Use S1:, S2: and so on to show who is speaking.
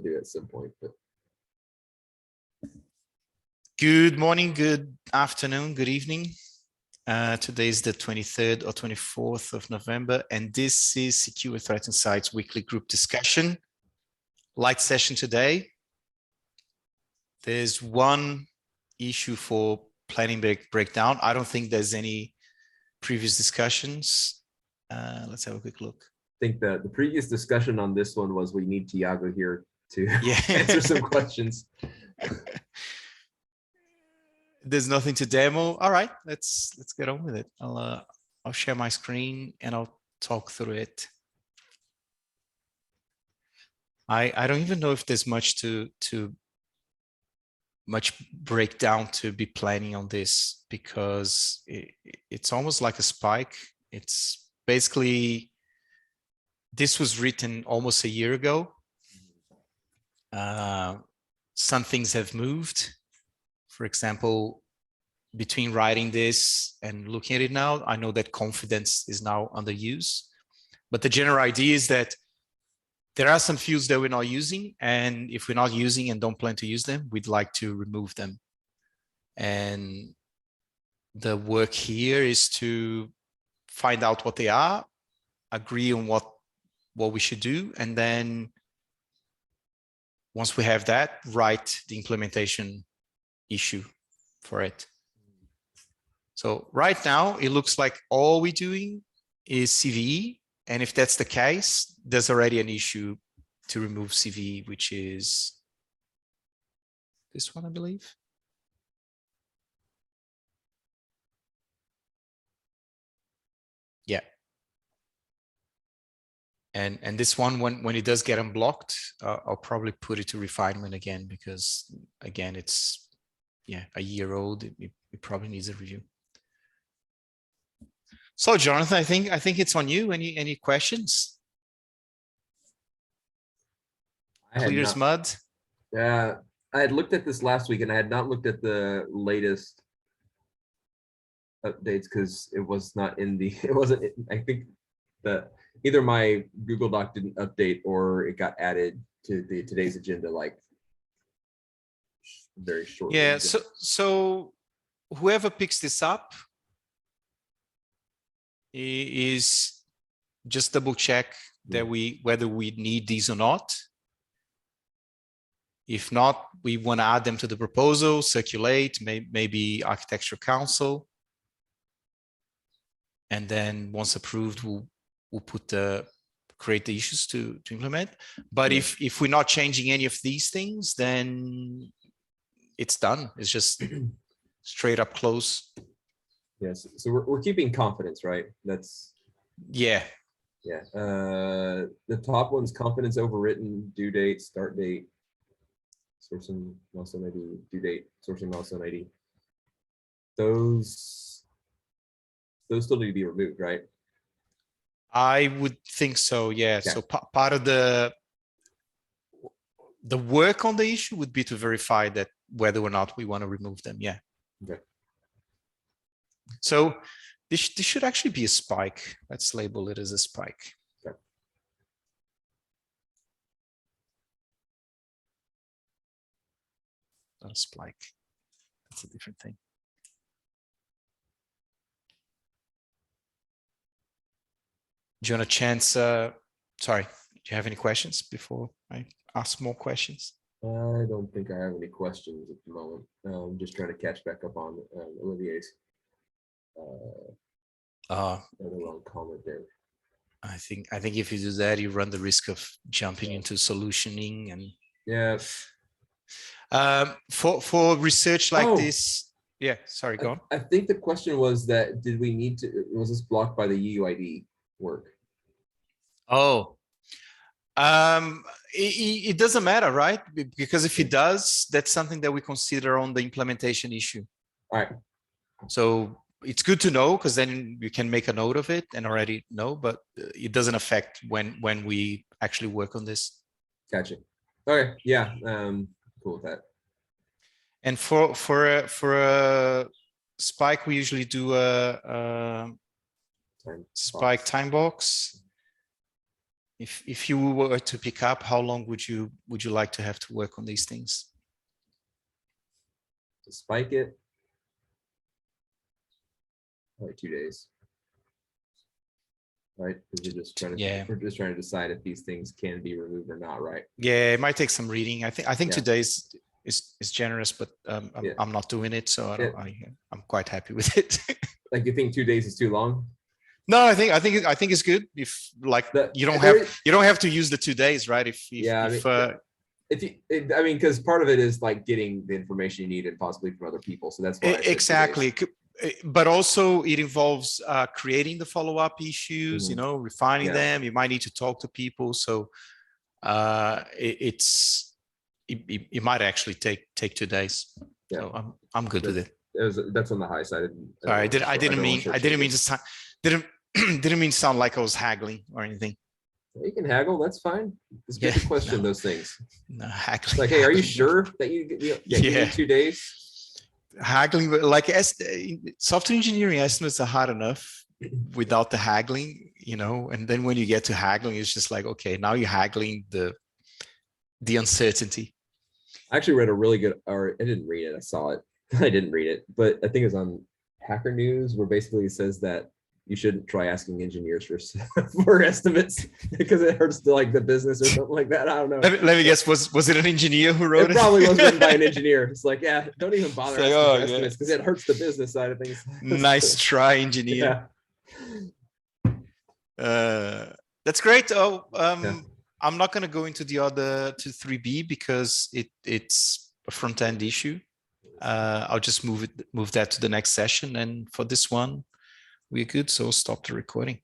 S1: do at some point. But
S2: good morning, good afternoon, good evening. Today is the 23rd or 24th of November, and this is Secure Threat Insights weekly group discussion. Light session today. There's one issue for planning breakdown. I don't think there's any previous discussions. Let's have a quick look.
S1: I think the previous discussion on this one was we need Tiago here to answer some questions.
S2: There's nothing to demo. All right, let's get on with it. I'll share my screen and I'll talk through it. I don't even know if there's much much breakdown to be planning on this, because it's almost like a spike. It's basically, this was written almost a year ago. Some things have moved. For example, between writing this and looking at it now, I know that confidence is now under use. But the general idea is that there are some fields that we're not using, and if we're not using and don't plan to use them, we'd like to remove them. And the work here is to find out what they are, agree on what we should do, and then once we have that, write the implementation issue for it. So right now, it looks like all we're doing is CVE. And if that's the case, there's already an issue to remove CVE, which is this one, I believe. Yeah. And this one, when it does get unblocked, I'll probably put it to refinement again, because again, it's a year old. It probably needs a review. So Jonathan, I think it's on you. Any questions? Clear as mud.
S1: Yeah, I had looked at this last week and I had not looked at the latest updates because it was not in the, it wasn't, I think that either my Google Doc didn't update or it got added to today's agenda like very shortly.
S2: Yeah, so whoever picks this up is just double check that whether we need these or not. If not, we want to add them to the proposal, circulate, maybe architecture council. And then once approved, we'll create the issues to implement. But if we're not changing any of these things, then it's done. It's just straight up close.
S1: Yes, so we're keeping confidence, right? That's
S2: yeah.
S1: The top one's confidence overwritten, due date, start date, sourcing milestone ID, due date, sourcing milestone ID. Those still need to be removed, right?
S2: I would think so. Yeah. So part of the work on the issue would be to verify that whether or not we want to remove them. Yeah.
S1: Okay.
S2: So this should actually be a spike. Let's label it as a spike.
S1: Okay.
S2: Not a spike. That's a different thing. Do you want a chance? Sorry, do you have any questions before I ask more questions?
S1: I don't think I have any questions at the moment. I'm just trying to catch back up on Olivier's wrong comment there.
S2: I think if you do that, you run the risk of jumping into solutioning and for research like this. Yeah, sorry, go on.
S1: I think the question was that did we need to, was this blocked by the UUID work?
S2: Oh, it doesn't matter, right? Because if it does, that's something that we consider on the implementation issue.
S1: All right.
S2: So it's good to know, because then you can make a note of it and already know, but it doesn't affect when we actually work on this.
S1: Gotcha. Okay. Yeah. Cool with that.
S2: And for a spike, we usually do a spike time box. if you were to pick up, how long would you like to have to work on these things?
S1: To spike it, like 2 days. Right? Because we're just trying to decide if these things can be removed or not, right?
S2: Yeah, it might take some reading. I think
S1: Yeah.
S2: today's is generous, but I'm not doing it, so I'm quite happy with it.
S1: Like, you think 2 days is too long?
S2: No, I think it's good. If like you don't have to use the 2 days, right?
S1: I mean, because part of it is like getting the information you need and possibly from other people. So that's why I said 2 days.
S2: Exactly. But also it involves creating the follow-up issues, you know, refining them. You might need to talk to people. So it might actually take 2 days.
S1: Yeah.
S2: So I'm good with it.
S1: That's on the high side.
S2: I didn't mean to sound like I was haggling or anything.
S1: You can haggle. That's fine. It's good to question those things.
S2: No, haggling.
S1: Like, hey, are you sure that you need 2 days?
S2: Haggling, like software engineering estimates are hard enough without the haggling, you know, and then when you get to haggling, it's just like, okay, now you're haggling the uncertainty.
S1: I actually read a really good, or I didn't read it, I saw it. I didn't read it, but I think it was on Hacker News, where basically it says that you shouldn't try asking engineers for estimates because it hurts the business or something like that. I don't know. Let
S2: me guess. Was it an engineer who wrote it?
S1: It probably was written by an engineer. It's like, yeah, don't even bother asking for estimates because it hurts the business side of things.
S2: Nice try, engineer.
S1: Yeah.
S2: That's great. I'm not going to go into the other 3B because it's a front end issue. I'll just move that to the next session. And for this one, we're good. So stop the recording.